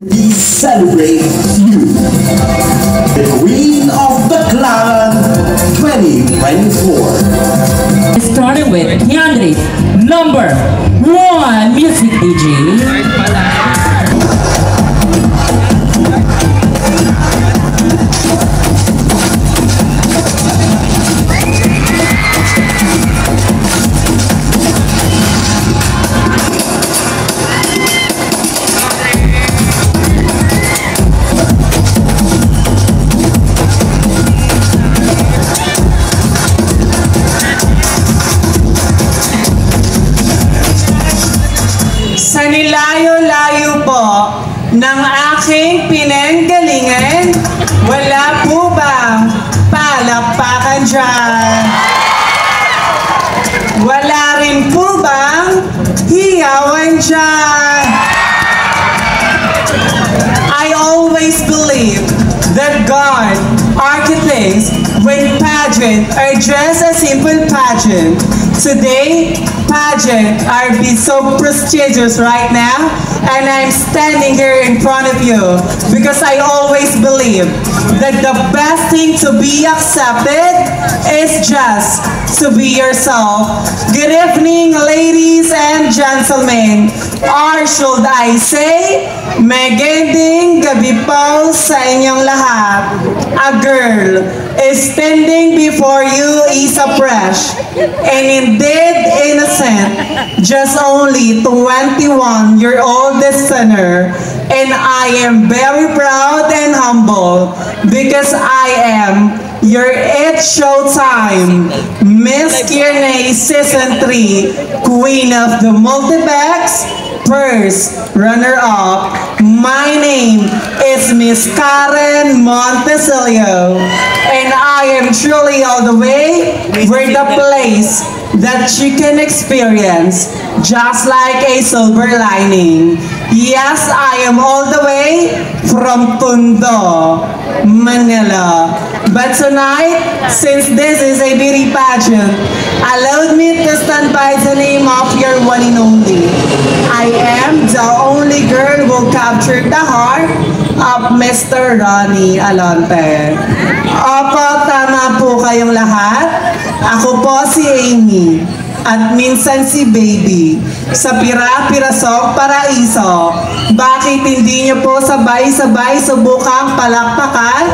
We celebrate you, the Queen of the Clan 2024. Starting with Tiandris, number 1 music DJ. Sa nilayo-layo po ng aking pinanggalingan, wala po bang palakpakan dyan? Wala rin po bang hiyawan dyan? I always believe that God architects when pageant are just a simple pageant. Today, pageant are be so prestigious right now, and I'm standing here in front of you because I always believe that the best thing to be accepted is just to be yourself. Good evening, ladies and gentlemen, or should I say, magandang gabi po sa inyong lahat. A girl is standing before you is a fresh and indeed innocent, just only 21-year-old listener, and I am very proud and humble because I am your It's Showtime Miss Q&A Season 3 Queen of the Multibex first runner-up. My name is Miss Karen Montesilio, and I am truly all the way where the place that you can experience just like a silver lining. Yes, I am all the way from Tondo, Manila. But tonight, since this is a beauty pageant, allow me to stand by the name of your one and only. I am the only girl who captured the heart of Mr. Ronnie Alonte. Opo, tama po kayong lahat. Ako po si Amy. At minsan si Baby, sa Pira-Pirasok Paraiso. Bakit hindi niyo po sabay-sabay subukang palakpakan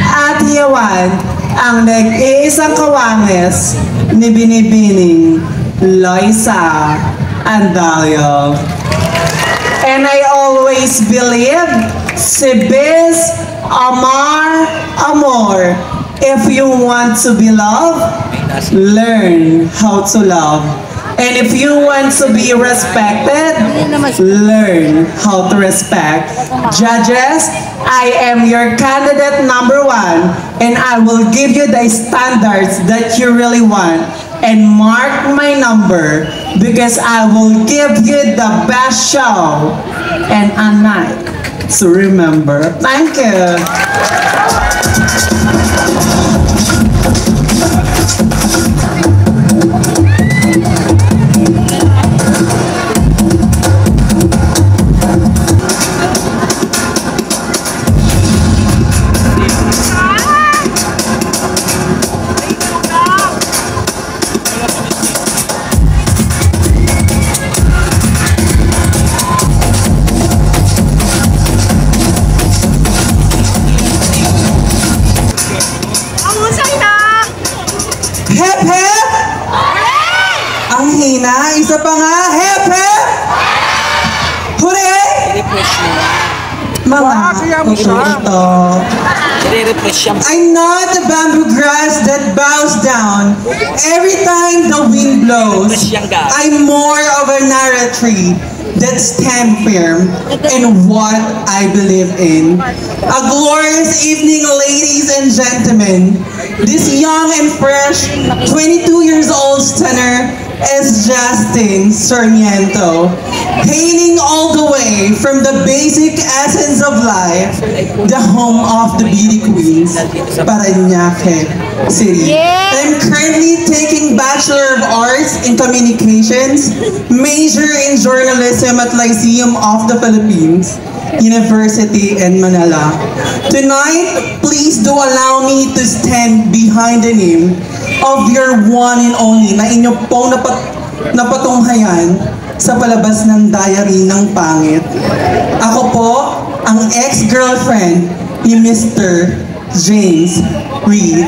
at hiyawan ang nag-iisang kawanges ni Binibining Loisa Andalio. And I always believe si Biz Amor, if you want to be loved, learn how to love. And if you want to be respected, learn how to respect. Judges, I am your candidate number 1, and I will give you the standards that you really want. And mark my number, because I will give you the best show and a night to remember. Thank you. Hep hep! Ang hina, isa pa nga, hep hep! Hooray! Mga ito. I'm not a bamboo grass that bows down every time the wind blows. I'm more of a narrow tree that stand firm in what I believe in. A glorious evening, ladies and gentlemen. This young and fresh 22 years old stunner is Justin Sarmiento, hailing all the way from the basic essence of life, the home of the beauty queens, Parañaque City. Yeah. I'm currently taking Bachelor of Arts in Communications, major in journalism at Lyceum of the Philippines. University in Manila. Tonight, please do allow me to stand behind the name of your one and only na inyo pong napatunghayan sa palabas ng Diary ng Pangit. Ako po, ang ex-girlfriend ni Mr. James Reid.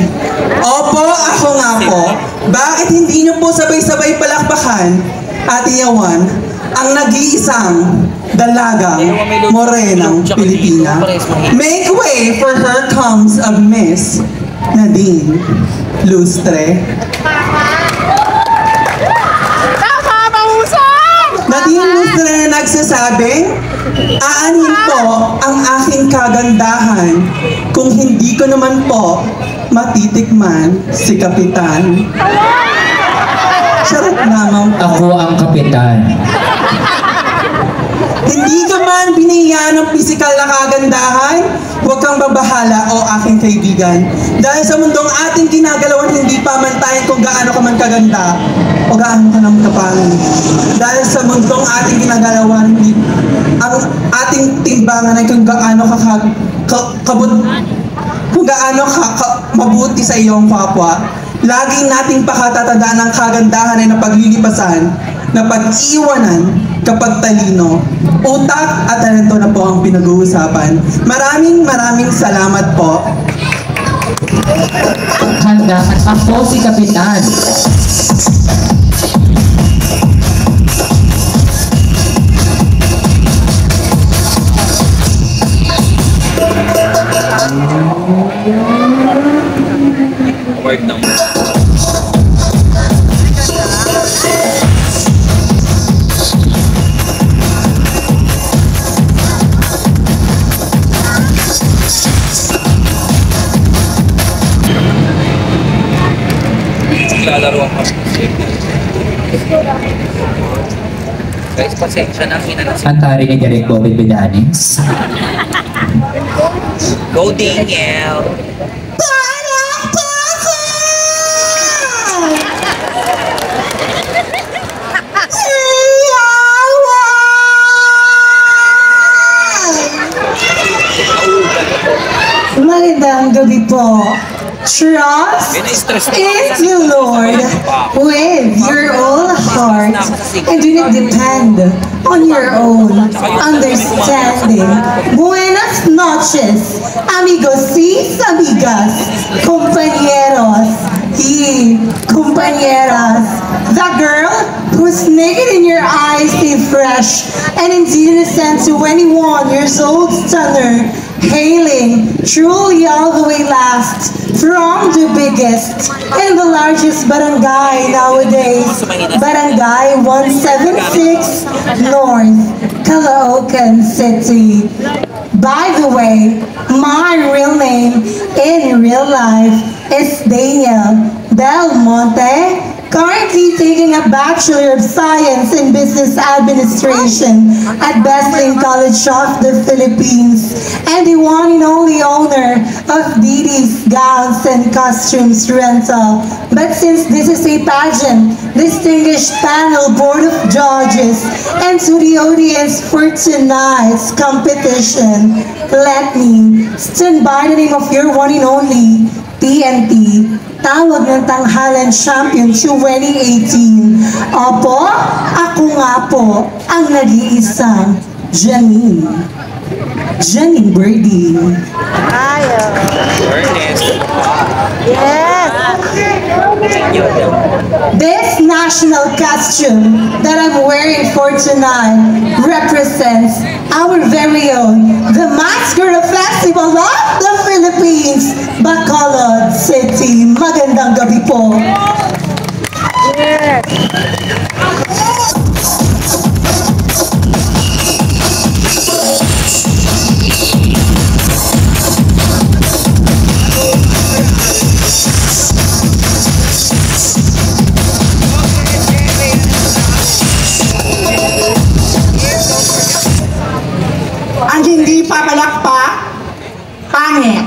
Opo, ako nga po. Bakit hindi nyo po sabay-sabay palakpakan, Ate Yawan, ang nag-iisang dalagang morenang Pilipina? Make way for her comes of Miss Nadine Lustre. Nadine Lustre na nagsasabing, aanin po ang aking kagandahan kung hindi ko naman po matitikman si Kapitan. Charot naman po. Ako ang kapitan. Hindi ka man biniyan ng pisikal na kagandahan, huwag kang babahala o aking kaibigan. Dahil sa mundong ating ginagalawan, hindi pamantayan kung gaano ka man kaganda o gaano ka naman kapangit. Dahil sa mundong ating ginagalawan, ang ating timbangan ay kung gaano mabuti sa iyong kapwa. Lagi nating pakatatandaan ang kagandahan ay napaglilipasan, napag-iwanan kapag talino, utak at talento na po ang pinag-uusapan. Maraming salamat po. Handa, ako si Kapitan. Lalaro ako. Guys, pasensya na minalas. Antari ni Derek Bobby Bidanis. Go Daniel! Magandang gabi po. Trust in you, Lord, with your whole heart, and do not depend on your own understanding. Buenas noches, amigos y amigas, compañeros y compañeras. The girl who's naked in your eyes is fresh and indeed innocent to 21 years old stunner, hailing truly all the way last from the biggest and the largest barangay nowadays, Barangay 176 North, Caloocan City. By the way, my real name in real life is Daniel Del Monte, currently taking a Bachelor of Science in Business Administration at Besling College of the Philippines, and the one and only owner of Didi's Gowns and Costumes Rental. But since this is a pageant, distinguished panel board of judges, and to the audience for tonight's competition, let me stand by the name of your one and only TNT, Tawag ng Tanghalan Champion 2018. Opo, ako nga po ang nag-iisang Janine Birdie. Yes! This national costume that I'm wearing for tonight represents our very own, the Masquerade Festival of the Philippines, Bacolod City. Magandang gabi po. Yes. Ang hindi papalakpak, pangit.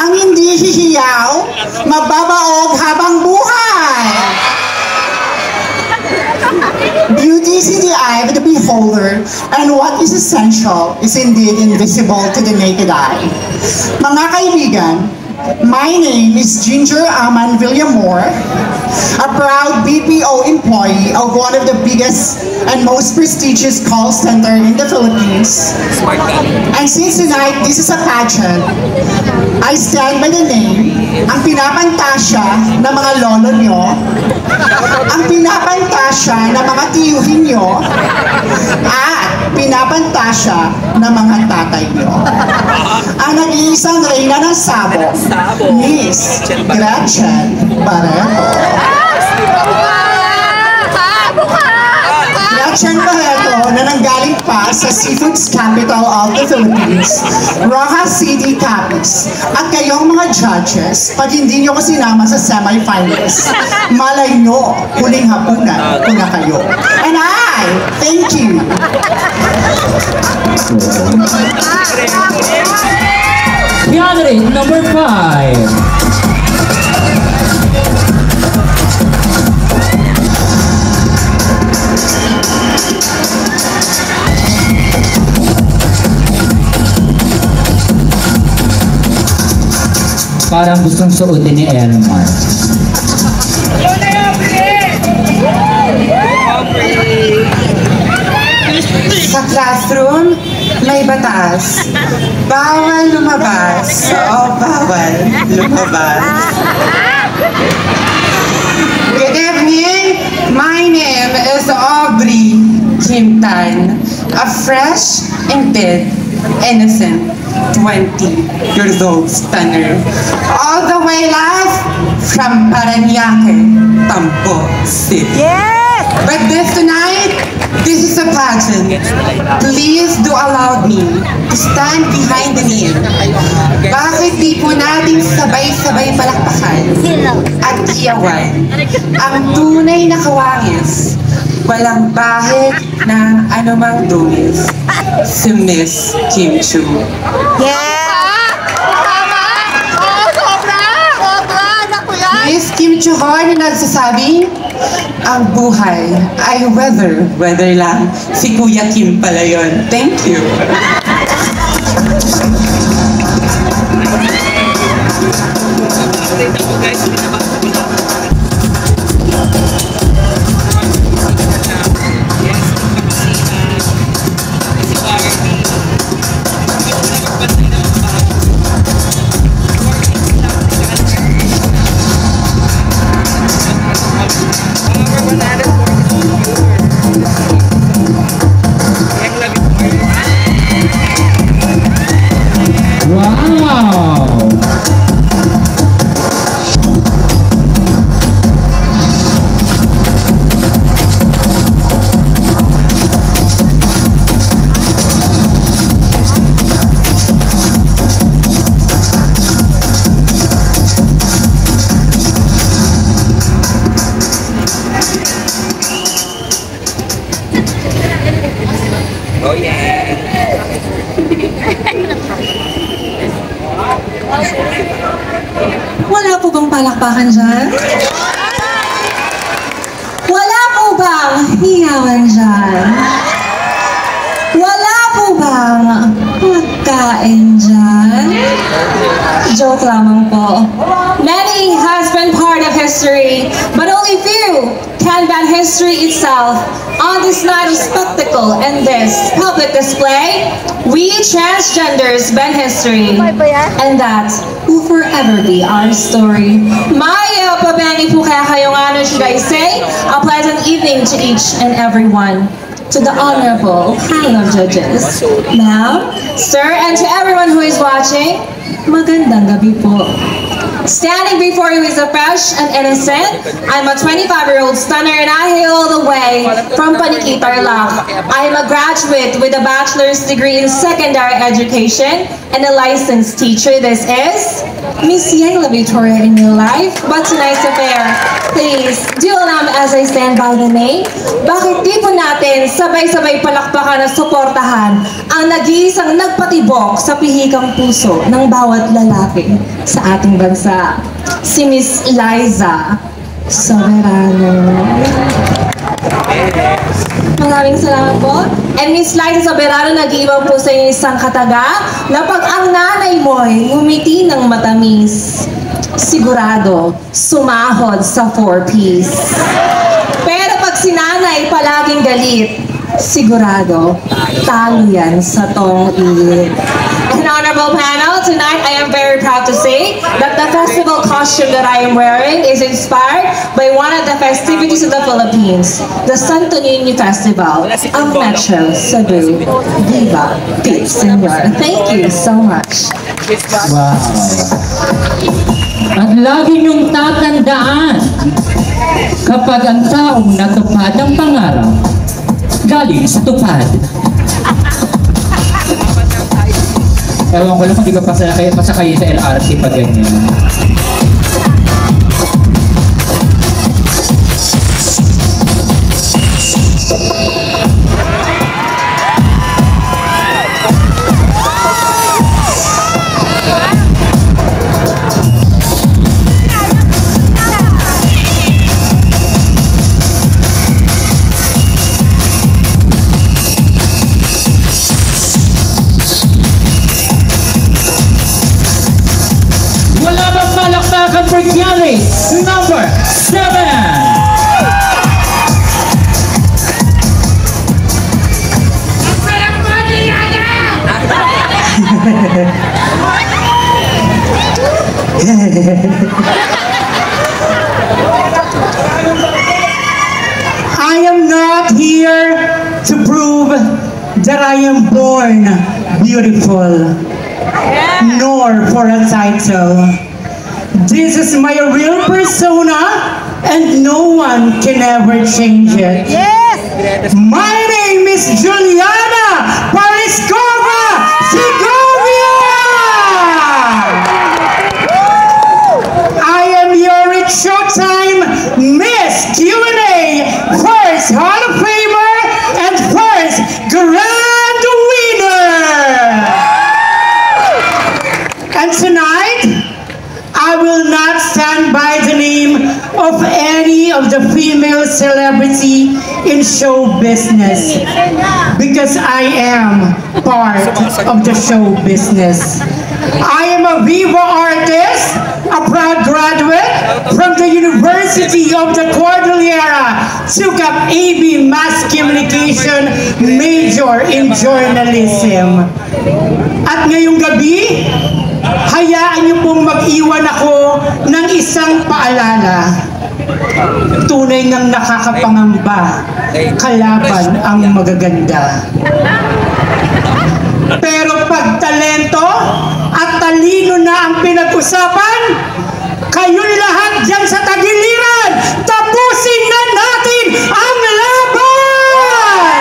Ang hindi sisiyaw, mababaog habang buhay. Beauty is in the eye of the beholder, and what is essential is indeed invisible to the naked eye. Mga kaibigan, my name is Ginger Aman Villamor, a proud BPO employee of one of the biggest and most prestigious call center in the Philippines. And since tonight this is a pageant, I stand by the name, ang pinapantasya ng mga lolo nyo, ang pinapantasya ng mga tiyuhin nyo, at pinapantasya ng mga tatay nyo. Ang nag-iisang reyna ng Sabo, Miss Gretchen Barreto. Gretchen Barreto na nanggaling pa sa Seafoods Capital of the Philippines, Rojas City, Capiz. At kayong mga judges, pag hindi nyo ko sinama sa semi-finals, malay nyo, huling hapunan ko na kayo. And I thank you. Candidate number 5. Parang gustong suotin ni Elmar. Sa classroom, may batas. Bawal lumabas o bawal lumabas. Good evening. My name is Aubrey Kim Tan, a fresh and dead, innocent 20 years old stunner. All the way live from Parañaque, Tambo City. Yes! But this is a pageant. Please do allow me to stand behind the name. Bakit di po natin sabay-sabay palakpakan at iyawan ang tunay na kawangis, walang bahid ng anumang dungis, si Miss Kim Chu. Miss Kim Chu Horn na nagsasabi, ang buhay ay weather lang. Si Kuya Kim pala yun. Thank you. Oh yeah! Wala po bang palakpakan dyan? Wala po bang hiyawan dyan? Wala po bang pagkain dyan? Joke lamang po. Many has been part of history, but only few can ban history itself. On this night of spectacle and this public display, we transgenders bend history, and that will forever be our story. Maya pabangi po kaya kayong ano, should I say? A pleasant evening to each and every one. To the honorable panel of judges, ma'am, sir, and to everyone who is watching, magandang gabi po. Standing before you is a fresh and innocent. I'm a 25-year-old stunner and I hail all the way from Paniqui, Tarlac. I am a graduate with a bachelor's degree in secondary education and a licensed teacher. This is Miss Yangla Victoria in your life. But tonight's affair, please do allow me as I stand by the name. Bakit di po natin sabay-sabay palakpakan at suportahan ang nag-iisang nagpatibok sa pihikang puso ng bawat lalaki sa ating bansa, si Miss Liza Soberano. Maraming salamat po. And Miss Liza Soberano, nag-iwan po sa inyo isang kataga na pag ang nanay mo'y ngumiti ng matamis, sigurado, sumahod sa 4-piece. Pero pag si nanay palaging galit, sigurado, talo yan sa tong-ilit. And honorable panel, tonight I am very proud to say that the festival costume that I am wearing is inspired by one of the festivities of the Philippines, the Santo Niño Festival of Metro Cebu. Viva Pete Senor. Thank you so much. Wow. At lagi niyong tatandaan, kapag ang taong natupad ang pangarap, galing sa tupad. Ewan ko lang kung di ba pasakay sa LRT pag ganyan. For Kelly, number 7. I am not here to prove that I am born beautiful, nor for a title. This is my real persona, and no one can ever change it. Yes! My name is Juliana Pariskova Segovia! I am your Showtime Miss Q&A first Hall of Famer and first Grand Winner! And tonight, I will not stand by the name of any of the female celebrity in show business because I am part of the show business. I am a Viva artist, a proud graduate from the University of the Cordillera, took up AB Mass Communication, major in journalism. At ngayong gabi, hayaan niyo pong mag-iwan ako ng isang paalala. Tunay ng nakakapangamba, kalaban ang magaganda. Pero pag talento at talino na ang pinag-usapan, kayong lahat dyan sa tagiliran, tapusin na natin ang laban!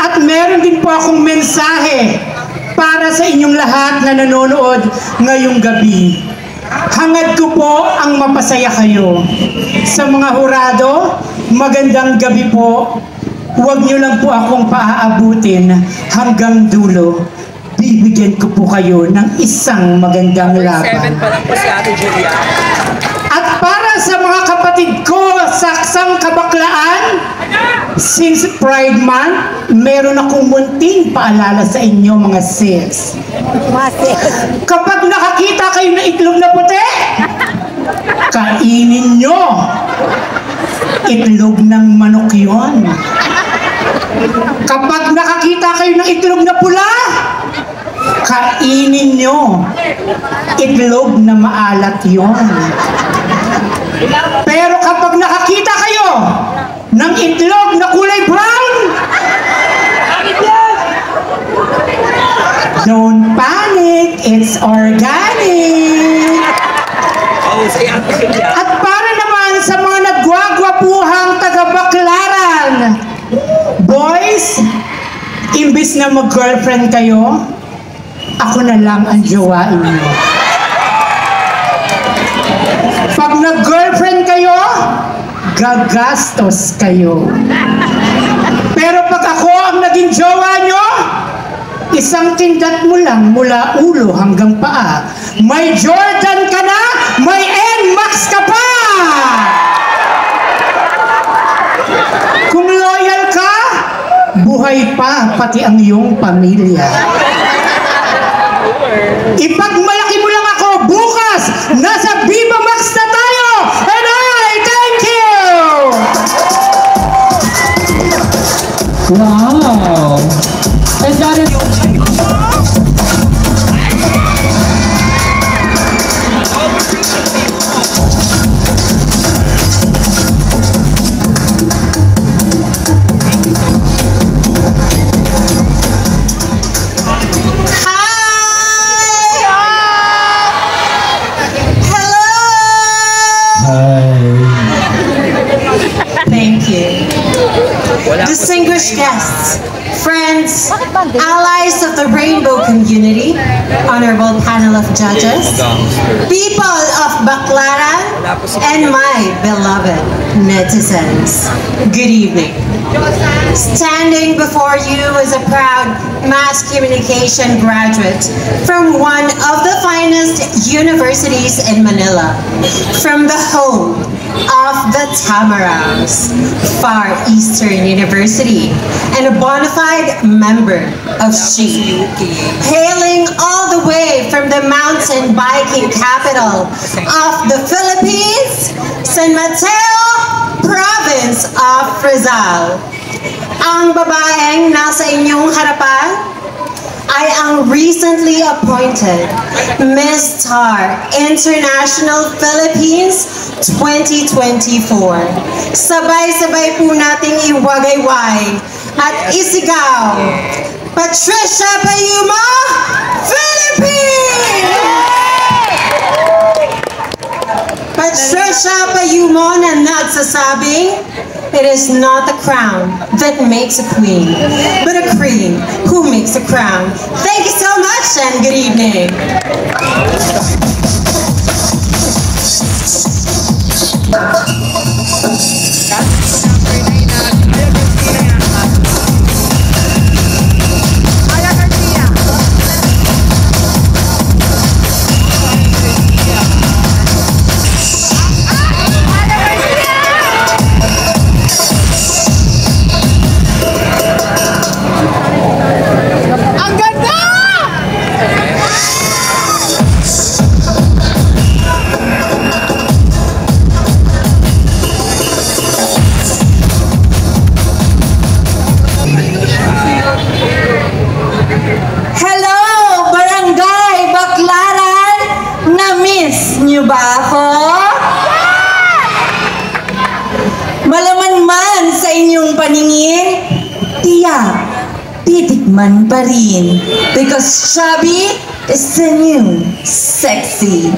At meron din po akong mensahe para sa inyong lahat na nanonood ngayong gabi. Hangad ko po ang mapasaya kayo. Sa mga hurado, magandang gabi po. Huwag niyo lang po akong paaabutin hanggang dulo. Bibigyan ko po kayo ng isang magandang laban. 7 pa lang po si Ate Julia. At para sa mga kapatid ko sa Saksang Kabaklaan, since Pride Month, meron akong munting paalala sa inyo mga sis. Kapag nakakita kayo ng itlog na puti, kainin nyo. Itlog ng manok yon. Kapag nakakita kayo ng itlog na pula, kainin nyo. Itlog na maalat yon. Pero kapag nakakita kayo ng itlog na kulay brown, don't panic, it's organic. At para naman sa mga nagwagwapuhang taga-Baklaran, boys, imbis na mag-girlfriend kayo, ako na lang ang jowain niyo. Pag nag-girlfriend kayo, gagastos kayo. Pero pag ako ang naging jowa nyo, isang tindat mo lang mula ulo hanggang paa. May Jordan ka na, may NMAX ka pa! sabay pa pati ang iyong pamilya. Ipagmalaki mo lang ako bukas! Nasa Viva Max na tayo! And I thank you! Wow! And that is... Thank you. Distinguished guests, friends, allies of the rainbow community, honorable panel of judges, people of Baclaran, and my beloved netizens, good evening. Standing before you is a proud mass communication graduate from one of the finest universities in Manila, from the home of the Tamaras, Far Eastern University, and a bona fide member of SHE. Hailing all the way from the mountain biking capital of the Philippines, San Mateo, Province of Rizal. Ang babaeng nasa inyong harapan ay ang recently appointed Miss Star International Philippines 2024. Sabay-sabay po nating iwagayway at isigaw, Patricia Payuma, Philippines! Patricia Payuma na nagsasabing, it is not the crown that makes a queen, but a queen who makes a crown. Thank you so much and good evening. Niyo ba ako? Malaman man sa inyong paningin, tiyak, titikman pa rin. Because chubby is the new sexy.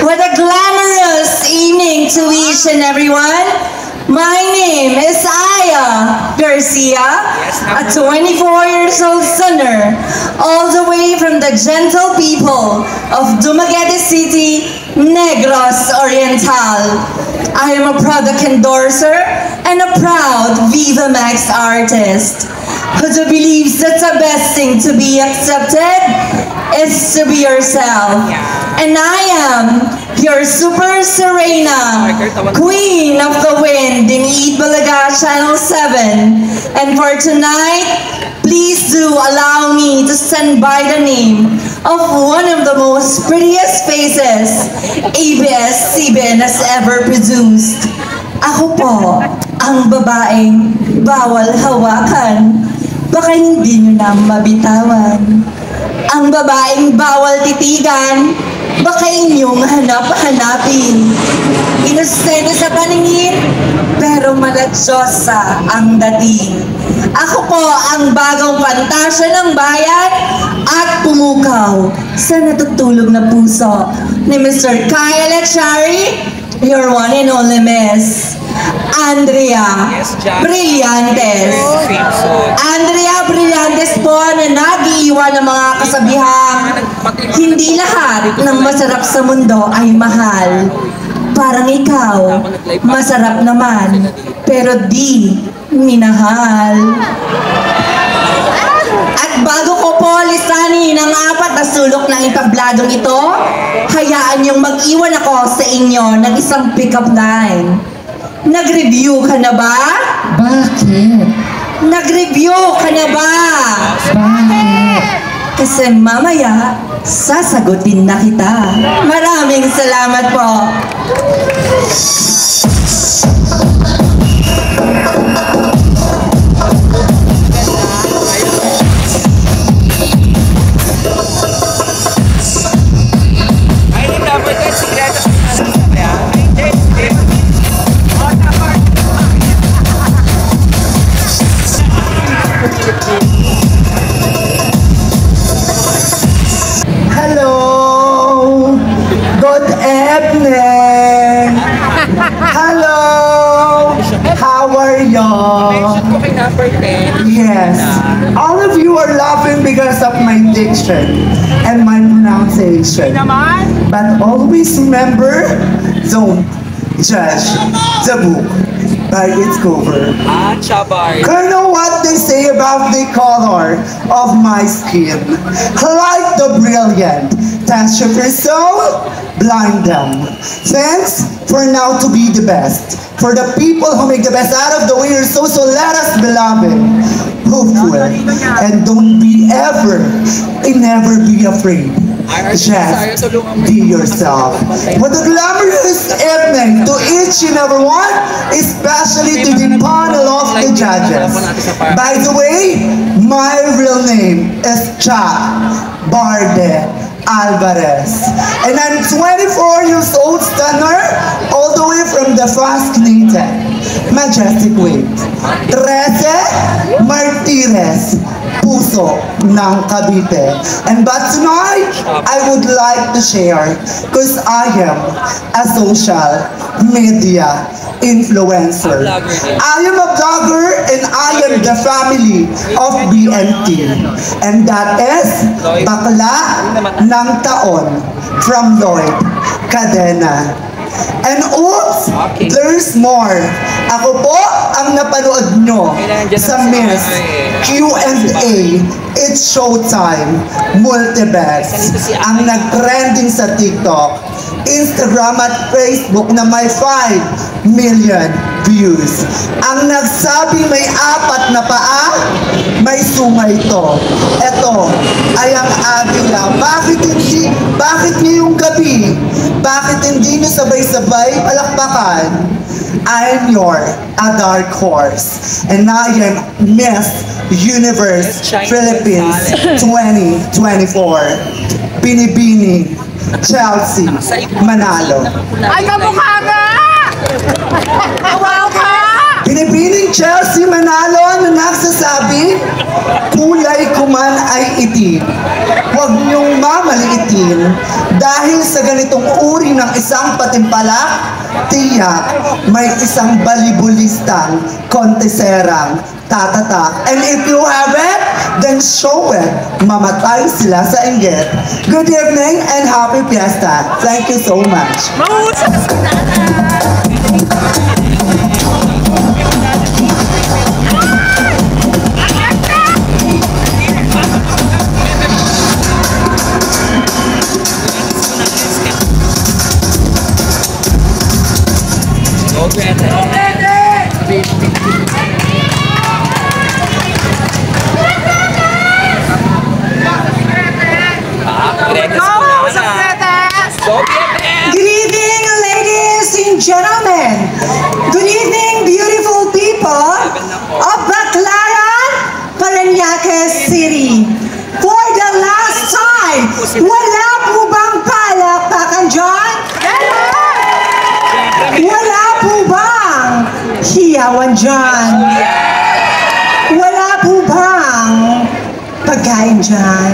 What a glamorous evening to each and everyone. My name is Aya Garcia, a 24 years old singer, all the way from the gentle people of Dumaguete City, Negros Oriental. I am a product endorser and a proud Viva Max artist who believes that the best thing to be accepted is to be yourself. And I am your Super Serena, Queen of the Wind in Eat Bulaga Channel 7. And for tonight, please do allow me to stand by the name of one of the most prettiest faces ABS-CBN has ever produced. Ako po, ang babaeng bawal hawakan, baka hindi nyo na mabitawan. Ang babaeng bawal titigan, baka inyong hanap-hanapin. Inostente sa paningin, pero malatsosa ang dating. Ako po ang bagong pantasya ng bayan at pumukaw sa natutulog na puso ni Mr. Kyle Echari, your one and only Miss Andrea Brillantes. Andrea Brillantes po na nag-iiwan ng mga kasabihang hindi lahat ng masarap sa mundo ay mahal. Parang ikaw, masarap naman, pero di minahal. At bago ko po listanin ang 4 na sulok ng entabladong ito, hayaan niyong mag-iwan ako sa inyo ng isang pick-up line. Nag-review ka na ba? Bakit? Nag-review ka na ba? Kasi mamaya, sasagutin na kita. Maraming salamat po. Hello! Good evening! Hello! How are you? Yes. All of you are laughing because of my diction and my pronunciation. But always remember, don't judge the book by its cover. You know what they say about the color of my skin? Like the brilliant touch of your soul, blind them. Thanks for now to be the best. For the people who make the best out of the way, so let us be loving, hopeful, and don't be ever, and never be afraid. Just be yourself. What a glamorous evening to each and every one, especially to the panel of the judges. By the way, my real name is Chuck Barde Alvarez. And I'm 24 years old, stunner, all the way from the fascinating, majestic weight. 13 Martires, Puso ng Cavite. But tonight, I would like to share because I am a social media influencer. I am a blogger and I am the family of BNT. And that is Bakla ng Taon from Lloyd Cadena. And oops, there's more. Ako po ang napanood nyo sa Miss Q&A. It's Showtime Multiverse. Ang nag-trending sa TikTok, Instagram at Facebook na may 5 million views. Ang nagsabi may 4 na paa, may sungay to. Ito ay ang agila. Bakit ngayong gabi? Bakit hindi nyo sabay-sabay palakpakan? I'm your dark horse. And I am Miss Universe Philippines 2024. Binibining Chelsea Manalo. Ay, kamukha nga! Wow ka! Binibining Chelsea Manalo na nagsasabi, kulay ko man ay itim. Huwag niyong mamaliitin dahil sa ganitong uri ng isang patimpalak, tiyak may isang balibulistang konteserang tatatak. And if you have it, then show it. Mamatay sila sa inggit. Good evening and happy fiesta. Thank you so much. Good evening, ladies and gentlemen. Good evening, beautiful people of Baclaran, Parañaque City. For the last time, wala po bang palakpakan dyan? Wala po bang hiyawan dyan? Wala po bang pagkain dyan?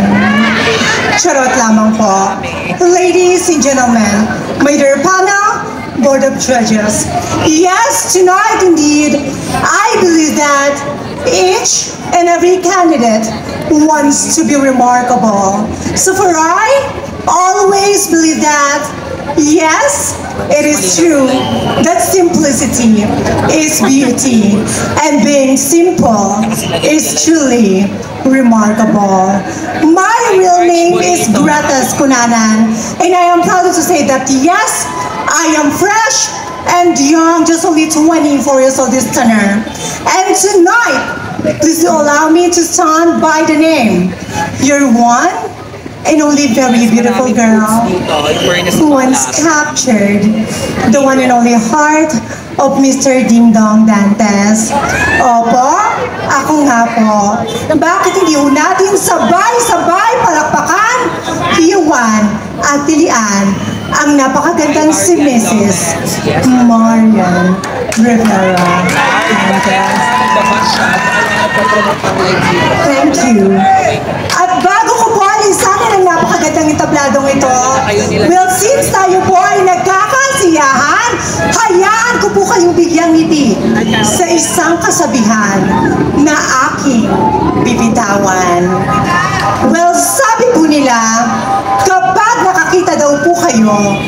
Charot lamang po. Ladies and gentlemen, my dear panel, Board of Judges. Yes, tonight indeed, I believe that each and every candidate wants to be remarkable. So for I always believe that, yes, it is true that simplicity is beauty and being simple is truly remarkable. My real name is Gratas Kunanan, and I am proud to say that yes, I am fresh and young, just only 24 years old this stunner. And tonight, please allow me to stand by the name. You're one and only very beautiful girl who once captured the one and only heart of Mr. Ding Dong Dantes. Opo, ako nga po. Bakit hindi natin sabay-sabay palakpakan, hiyawan at tilian ang napakagandang si Mrs. Marian Rivera. Thank you. At bago ko po alisanin ang napakagandang entabladong ito, well, since tayo po ay nagkakasiyahan, hayaan ko po kayong bigyang ngiti sa isang kasabihan na aking bibitawan. Well, sabi po nila, kapag nakakita daw po kayo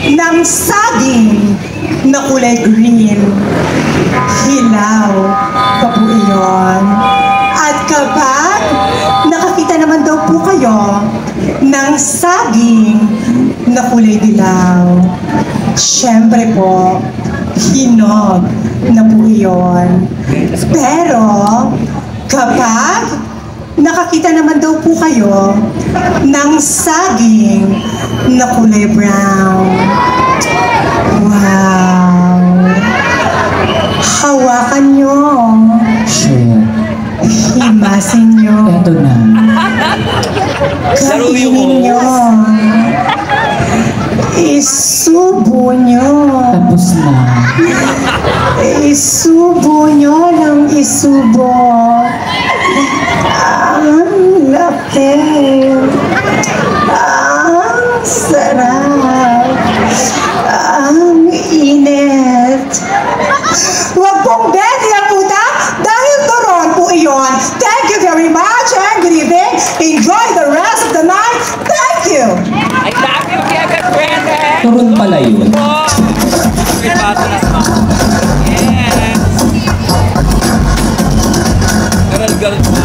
ng saging na kulay green, hilaw pa po iyon. At kapag nakakita naman daw po kayo ng saging na kulay dilaw, syempre po, hinog na po iyon. Pero kapag nakakita naman daw po kayo ng saging na kulay brown, wow! Hawakan nyo. Share. Himasin nyo. Ito na. Kainin nyo. Isubo nyo. Tapos na. Isubo nyo ng isubo. Ang laki. Ang sarap. Ang init. Huwag pong beti ang utak dahil turon po iyon. Thank you very much and good evening. Enjoy the rest of the night. Thank you. I love you, Kevin Brandon! Turun pala yun. May bato na. Yes! Garal-garal na.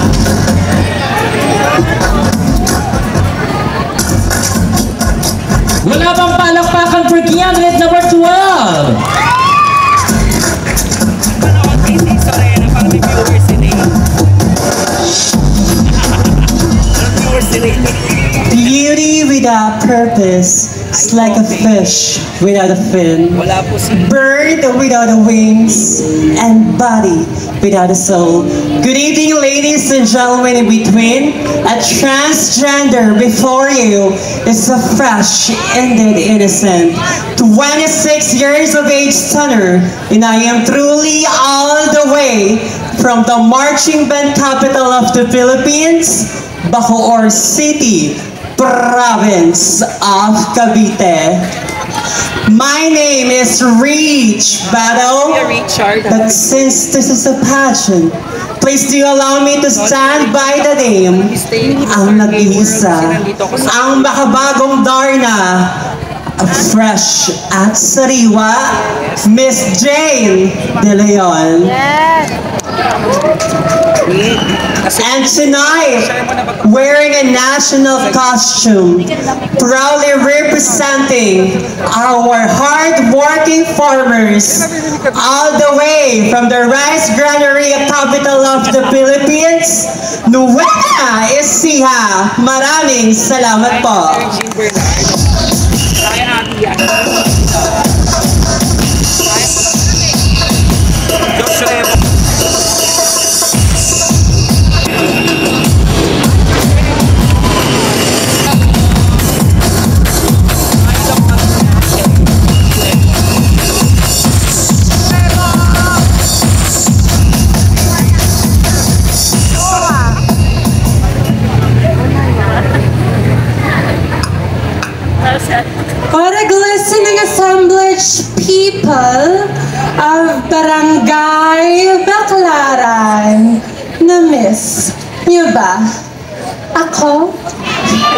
Wala bang palakpakan for candidate number 12? Hindi, sorry. Parang may viewers sila eh. Parang viewers sila eh. Beauty without purpose is like a fish without a fin, Wala po si... bird without a wings, and body without a soul. Good evening, ladies and gentlemen in between. A transgender before you is a fresh, indeed innocent, 26 years of age stunner, and I am truly all the way from the marching band capital of the Philippines, Bacoor City, Province of Cavite. My name is Reach Battle, Richard. but since this is a pageant, please do allow me to stand by the name, ang nag-iisa, ang makabagong Darna, fresh at sariwa, Miss Jane De Leon. And tonight, wearing a national costume, proudly representing our hard-working farmers all the way from the rice granary capital of the Philippines, Nueva Ecija. Maraming salamat po. Jean Bernard. Kaya natin yan. Joshua. What a glistening assemblage, people of Barangay Baclaran. Na-miss niyo ba ako?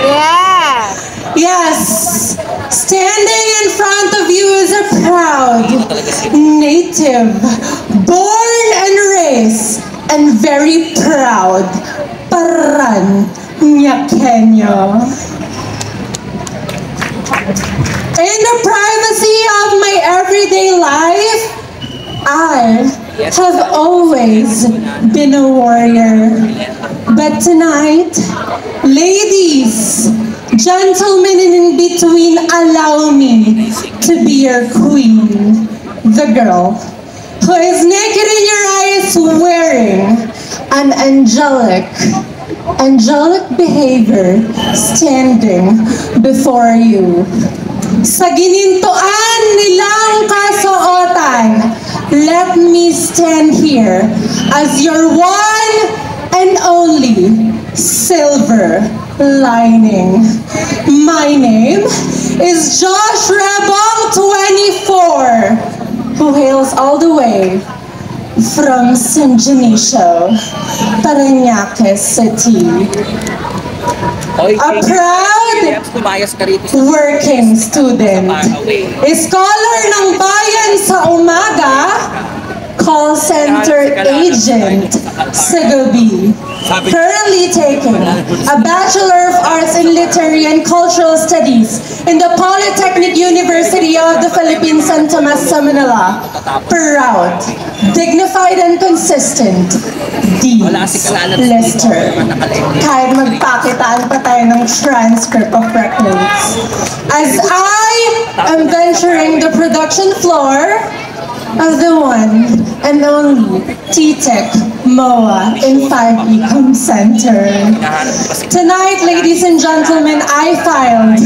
Yeah! Yes, standing in front of you is a proud native, born and raised, and very proud Paranyakenyo. In the privacy of my everyday life, I have always been a warrior. But tonight, ladies, gentlemen in between, allow me to be your queen, the girl who is naked in your eyes wearing an angelic behavior standing before you. Sa ginintuan nilang kasuotan, let me stand here as your one and only silver lining. My name is Josh Rebong 24, who hails all the way from San Dionisio, Parañaque City. A proud working student, scholar ng bayan sa umaga, call center agent sa gabi. Currently taking a Bachelor of Arts in Literary and Cultural Studies in the Polytechnic University of the Philippines, San Tomas, Manila. Proud, dignified, and consistent, Dean Lister. Kahit magpakitaan pa tayo ng transcript of records. As I am venturing the production floor of the one and only T-Tech MOA in 5 Ecom Center. Tonight, ladies and gentlemen, I filed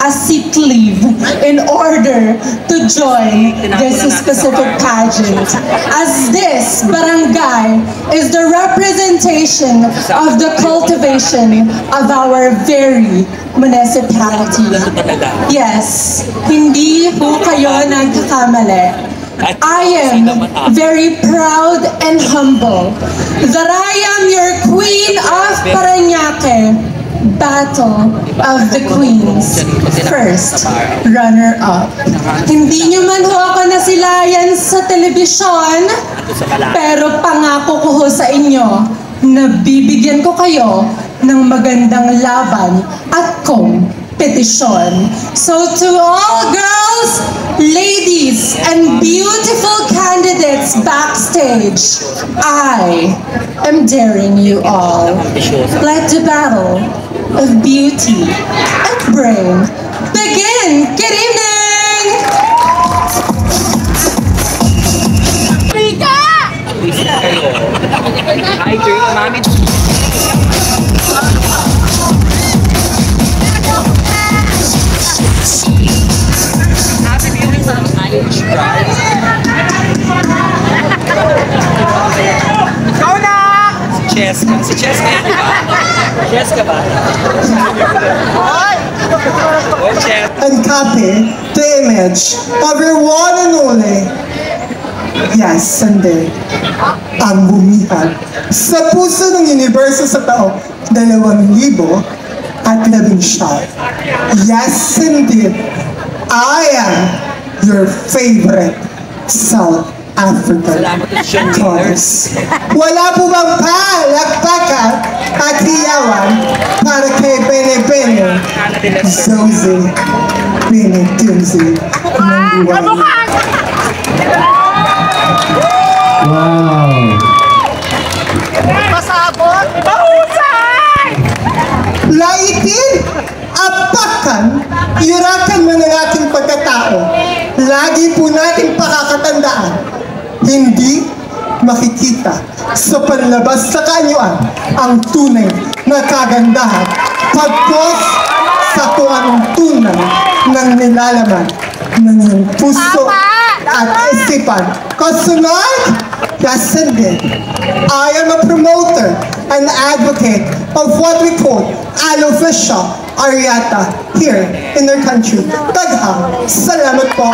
a sick leave in order to join this specific pageant, as this barangay is the representation of the cultivation of our very municipality. Yes, hindi ho kayo nagkakamali. I am very proud and humble that I am your Queen of Parañaque, Battle of the Queens, first runner-up. Hindi nyo man ho ako nasilayan sa telebisyon, pero pangako ko ho sa inyo na bibigyan ko kayo ng magandang laban at kompetisyon. So to all girls, ladies, and beautiful candidates backstage, I am daring you all. Let the battle of beauty and brain begin. Good evening! Hi, Jerry, mami. Happy viewing from IH Drive. Go na! Si Cheska yan, di ba? Cheska ba? Oh, Cheska. And copy the image of your one and only, yes, Sunday, ang bumihag sa puso ng universo sa taong 2019. Yes, indeed, I am your favorite South African goddess. Wala po bang palakpakan at hiyawan para kay Bene-Bene, Zozie, Bene-Tunzi, ng buwan. Wow! Pasabot! Mahusay! Laitin, apakan, yurakan man ang ating pagkatao. Lagi po natin pakakatandaan, hindi makikita sa panlabas sa kanyuan ang tunay na kagandahan pagkos sa kung anong tunay ng nilalaman ng iyong puso at isipan. Kasunod, yes indeed, I am a promoter and advocate of what we call alopecia areata here in our country. Daghang salamat po.